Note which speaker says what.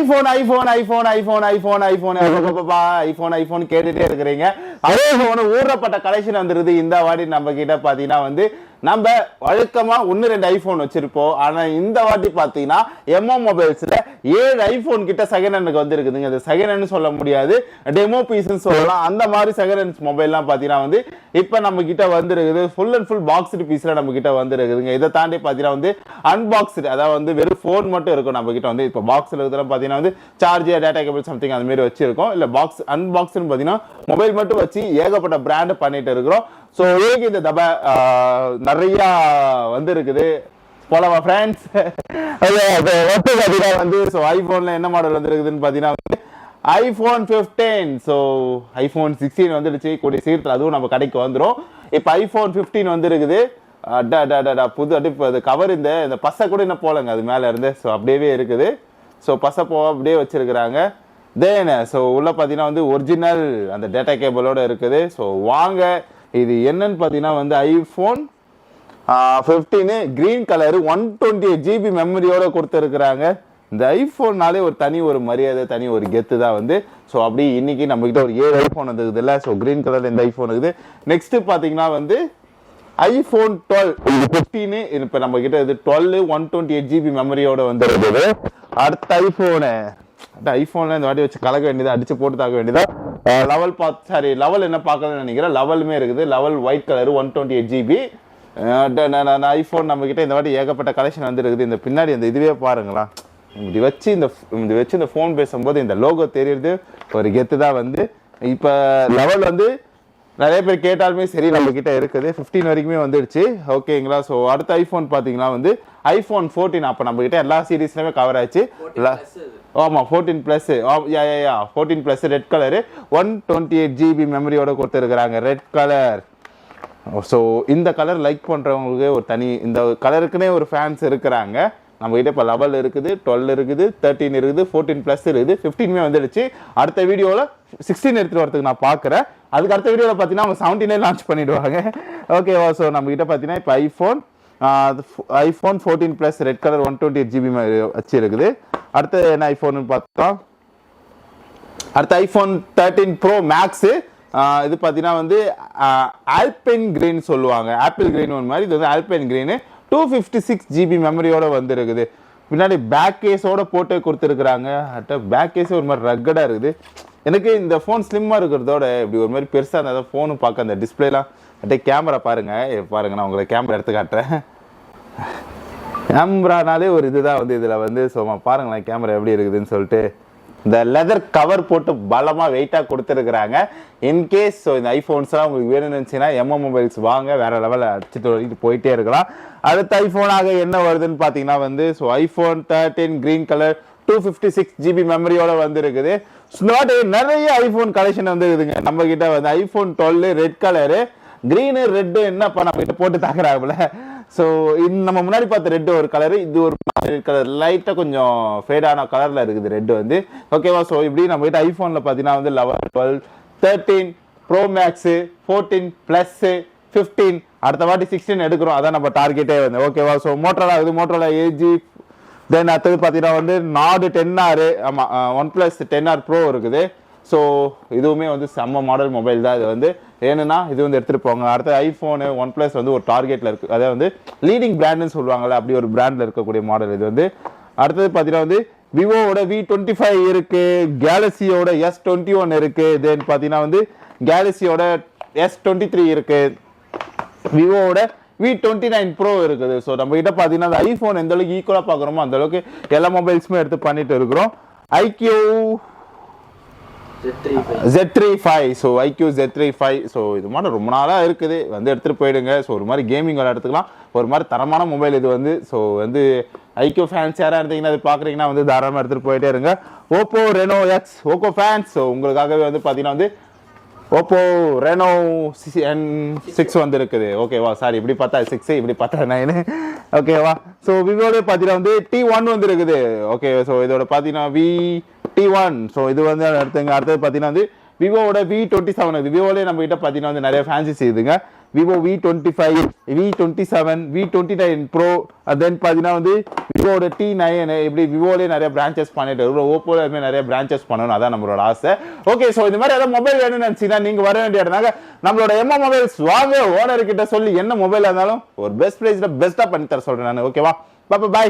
Speaker 1: IPhone iPhone iPhone iPhone iPhone iPhone iPhone iPhone கேட்டுட்டே இருக்கிறீங்க. அதே போன ஊறப்பட்ட கலெக்ஷன் வந்துருது. இந்த வாட்டி நம்ம கிட்ட பாத்தீங்கன்னா வந்து நம்ம வழக்கமா 1-2 ஐபோன் வச்சிருப்போம். ஆனா இந்த வாட்டி பாத்தீங்கன்னா எம்எம் மொபைல்ஸ்ல 7 ஐபோன் கிட்ட செகண்ட் ஹேண்டுக்கு வந்துருக்குதுங்க. இது செகண்ட் ஹேண்ட் சொல்ல முடியாது, டெமோ பீஸ்ன்னு சொல்லலாம். அந்த மாதிரி செகண்ட் ஹேண்ட் மொபைல்லாம் பாத்தீங்கன்னா வந்து இப்ப நம்ம கிட்ட வந்துருக்குது. ஃபுல் அண்ட் ஃபுல் பாக்ஸ்டு பீஸ்ல நம்ம கிட்ட வந்துருக்குதுங்க. இதை தாண்டி பாத்தீங்கன்னா வந்து அன்பாக்ஸ்டு, அதாவது வந்து வெறும் போன் மட்டும் இருக்கும் நம்ம கிட்ட வந்து. இப்ப பாக்ஸ்ல இருக்கிற பாத்தீங்கன்னா வந்து சார்ஜர், டேட்டா கேபிள் சம்திங் அந்த மாதிரி வச்சிருக்கோம். இல்ல பாக்ஸ் அன்பாக்ஸ்னு பாத்தீங்கன்னா மொபைல் மட்டும் வச்சு ஏகப்பட்ட பிராண்ட் பண்ணிட்டு இருக்கிறோம். ஸோ இந்த தபா நிறைய வந்து இருக்குது போலவா ஃப்ரெண்ட்ஸ். வந்து ஸோ ஐஃபோன்ல என்ன மாடல் வந்துருக்குதுன்னு பார்த்தீங்கன்னா வந்து ஐஃபோன் 15. ஸோ ஐஃபோன் 16 வந்துடுச்சு கூடிய சீக்கிரத்தில், அதுவும் நம்ம கடைக்கு வந்துடும். இப்போ ஐஃபோன் 15 வந்துருக்குது. புது அடிப்பு அது கவர் இந்த பசை கூட என்ன போலங்க அது மேலே இருந்து. ஸோ அப்படியே இருக்குது. ஸோ பசை அப்படியே வச்சிருக்கிறாங்க. தென் ஸோ உள்ள பார்த்தீங்கன்னா வந்து ஒரிஜினல் அந்த டேட்டா கேபிளோட இருக்குது. ஸோ வாங்க இது என்னன்னு பார்த்தீங்கன்னா வந்து ஐஃபோன் 15 கிரீன் கலர் 128 GB மெமரியோட கொடுத்துருக்குறாங்க. இந்த ஐஃபோன்னாலே ஒரு மரியாதை, தனி ஒரு கெத்து தான் வந்து. ஸோ அப்படி இன்னைக்கு நம்ம கிட்ட ஒரு 7 ஐஃபோன் வந்துருக்குது இல்லை. ஸோ கிரீன் கலர் இந்த ஐஃபோன் இருக்குது. நெக்ஸ்ட் பார்த்தீங்கன்னா வந்து ஐஃபோன் 12 15 இப்போ நம்ம கிட்ட இது 12 128 GB மெமரியோட வந்துருக்குது. அடுத்த ஐஃபோன்ல இந்த வாட்டி வச்சு கலக்க வேண்டியதா, அடிச்சு போட்டு தாக்க வேண்டியதா. லெவல் என்ன பார்க்கலன்னு நினைக்கிறேன். லெவலுமே இருக்குது. Level white colour 128 GB iPhone நம்ம கிட்ட இந்த வாட்டி ஏகப்பட்ட கலெக்ஷன் வந்துருக்குது. இந்த பின்னாடி அந்த இதுவே பாருங்களா, இப்படி வச்சு இந்த ஃபோன் பேசும்போது இந்த லோகோ தெரியுது, ஒரு கெத்து தான் வந்து. இப்போ லெவல் வந்து நிறைய பேர் கேட்டாலுமே சரி நம்ம கிட்ட இருக்குது. 15 வரைக்குமே வந்துடுச்சு. ஓகேங்களா. ஸோ அடுத்த ஐஃபோன் பார்த்தீங்கன்னா வந்து ஐஃபோன் 14. அப்போ நம்ம கிட்ட எல்லா சீரீஸ்லுமே கவர் ஆச்சு. ஆமாம் 14+, 14+ ரெட் கலரு 128 GB மெமரியோட கொடுத்துருக்குறாங்க. Red colour. ஸோ இந்த கலர் லைக் பண்ணுறவங்களுக்கு ஒரு தனி, இந்த கலருக்குன்னே ஒரு ஃபேன்ஸ் இருக்கிறாங்க. நம்ம கிட்ட இப்போ லெவல் இருக்குது, 12 இருக்குது, 13 இருக்குது, 14+ இருக்குது, 15மே வந்துடுச்சு. அடுத்த வீடியோவில் 16 எடுத்துகிட்டு வரதுக்கு நான் பார்க்குறேன். அதுக்கு அடுத்த வீடியோவில் பார்த்தீங்கன்னா அவங்க 17 லான்ச் பண்ணிவிடுவாங்க. ஓகேவா. ஸோ நம்ம கிட்ட பார்த்தீங்கன்னா இப்போ ஐஃபோன் 14+ ரெட் கலர் 128 GB வச்சு இருக்குது. அடுத்து என்ன ஐஃபோன்னு பார்த்தா அடுத்த ஐஃபோன் 13 ப்ரோ மேக்ஸு. இது பார்த்தீங்கன்னா வந்து ஆல்பைன் கிரீன் சொல்லுவாங்க. ஆப்பிள் கிரீன் ஒன்று மாதிரி, இது வந்து ஆல்பைன் கிரீனு 256 GB மெமரியோட வந்துருக்குது. பின்னாடி பேக் கேஸோட போட்டு கொடுத்துருக்குறாங்க. பேக் கேஸே ஒரு மாதிரி ரக்கடாக இருக்குது. எனக்கு இந்த ஃபோன் ஸ்லிம்மாக இருக்கிறதோட இப்படி ஒரு மாதிரி பெருசாக இருந்தால் தான் ஃபோனு பார்க்க அந்த டிஸ்பிளேலாம் கேமரா பாருங்க நான் உங்களுக்கு கேமரா எடுத்து காட்டுறேன். கேமரானாலே ஒரு இதுதான் வந்து இதில் வந்து சும்மா பாருங்களேன் கேமரா எப்படி இருக்குதுன்னு சொல்லிட்டு. இந்த லெதர் கவர் போட்டு பலமாக வெயிட்டாக கொடுத்துருக்குறாங்க. இன்கேஸ் ஸோ இந்த ஐஃபோன்ஸ்லாம் உங்களுக்கு வேணும்னு நினச்சிங்கன்னா எம்எம் மொபைல்ஸ் வாங்க, வேறு லெவலில் அடிச்சுட்டு போயிட்டே இருக்கலாம். அடுத்த ஐஃபோனாக என்ன வருதுன்னு பார்த்தீங்கன்னா வந்து so iPhone 13 green colour 256 GB மெமரியோட வந்துருக்குது. ஸ்னாட் நிறைய ஐஃபோன் கலெக்ஷன் வந்துருக்குதுங்க நம்ம கிட்ட வந்து. IPhone 12 red colour, green red என்னப்பா நம்ம கிட்ட போட்டு தாக்குறாப்புல. ஸோ நம்ம முன்னாடி பார்த்த ரெட்டு ஒரு கலரு, இது ஒரு ரெட் கலர் லைட்டாக கொஞ்சம் ஃபேடான கலரில் இருக்குது ரெட்டு வந்து. ஓகேவா. ஸோ இப்படி நம்ம கிட்ட ஐஃபோனில் பார்த்தீங்கன்னா வந்து 11, 12, 13 ப்ரோ மேக்ஸு, 14+, 15, அடுத்த வாட்டி 16 எடுக்கிறோம். அதான் நம்ம டார்கெட்டே வந்து. ஓகேவா. ஸோ மோட்டரோலா இருக்குது, மோட்டரோலா ஏஜி. தென் அடுத்தது பார்த்தீங்கன்னா வந்து நாடு 10R, ஆமாம் OnePlus 10R ப்ரோ இருக்குது. ஸோ இதுவுமே வந்து செம்ம மாடல் மொபைல் தான். இது வந்து ஏன்னா இது வந்து எடுத்துகிட்டு போங்க. அடுத்த ஐஃபோனு OnePlus வந்து ஒரு டார்கெட்டில் இருக்குது, அதாவது வந்து லீடிங் பிராண்டுன்னு சொல்லுவாங்கள்ல, அப்படி ஒரு பிராண்டில் இருக்கக்கூடிய மாடல் இது வந்து. அடுத்தது பார்த்தீங்கன்னா வந்து விவோவோட V25 இருக்குது, கேலக்சியோட S21 இருக்குது. தென் பார்த்தீங்கன்னா வந்து கேலக்சியோட S23 இருக்குது, விவோவோட V29 ப்ரோ இருக்குது. ஸோ நம்ம கிட்ட பார்த்தீங்கன்னா அந்த ஐஃபோன் எந்த அளவுக்கு ஈக்குவலாக பார்க்குறோமோ அந்த அளவுக்கு எல்லா மொபைல்ஸுமே எடுத்து பண்ணிட்டு இருக்கிறோம். IQ Z35. So IQ Z35. So இது மாதிரி ரொம்ப நாளாக இருக்குது வந்து எடுத்துகிட்டு போயிடுங்க. ஸோ ஒரு மாதிரி கேமிங் விளையாடுறதுக்குலாம் ஒரு மாதிரி தரமான மொபைல் இது வந்து. ஸோ வந்து IQ ஃபேன்ஸ் யாராக இருந்தீங்கன்னா அது பார்க்குறீங்கன்னா வந்து தாராளமாக எடுத்துகிட்டு போயிட்டே இருங்க. Oppo Reno X Oppo fans. So உங்களுக்காகவே வந்து பார்த்தீங்கன்னா வந்து ஓப்போ ரெனோ N6 வந்து இருக்குது. ஓகேவா. சாரி, இப்படி பார்த்தா 6, இப்படி பார்த்தா 9. ஓகேவா. ஸோ விவோட பார்த்தீங்கன்னா வந்து T1 வந்து இருக்குது. ஓகே. ஸோ இதோட பார்த்தீங்கன்னா T1. ஸோ இது வந்து அடுத்தது பார்த்தீங்கன்னா வந்து விவோட V27 இருக்குது. விவோலேயே நம்ம கிட்ட பார்த்தீங்கன்னா வந்து நிறைய ஃபேன்சி செய்யுதுங்க. Vivo V25, V27, V29 pro, then பார்த்தீங்கன்னா வந்து விவோட T9. இப்படி விவோலே நிறைய பிரான்ச்சஸ் பண்ணிட்டு இருக்கோம், ஓப்போல நிறைய பிரான்ச்சஸ் பண்ணணும், அதான் நம்மளோட ஆசை. ஓகே, ஸோ இந்த மாதிரி ஏதாவது மொபைல் வேணும்னு நினைச்சீங்கன்னா நீங்க வர வேண்டிய இடம்னாங்க நம்மளோட எம்மா மொபைல்ஸ் வாங்க. ஓனர் கிட்ட சொல்லி என்ன மொபைல் இருந்தாலும் ஒரு பெஸ்ட் பிரைஸ்ல பெஸ்டா பண்ணி தர சொல்றேன் நான். ஓகேவா, பாய்.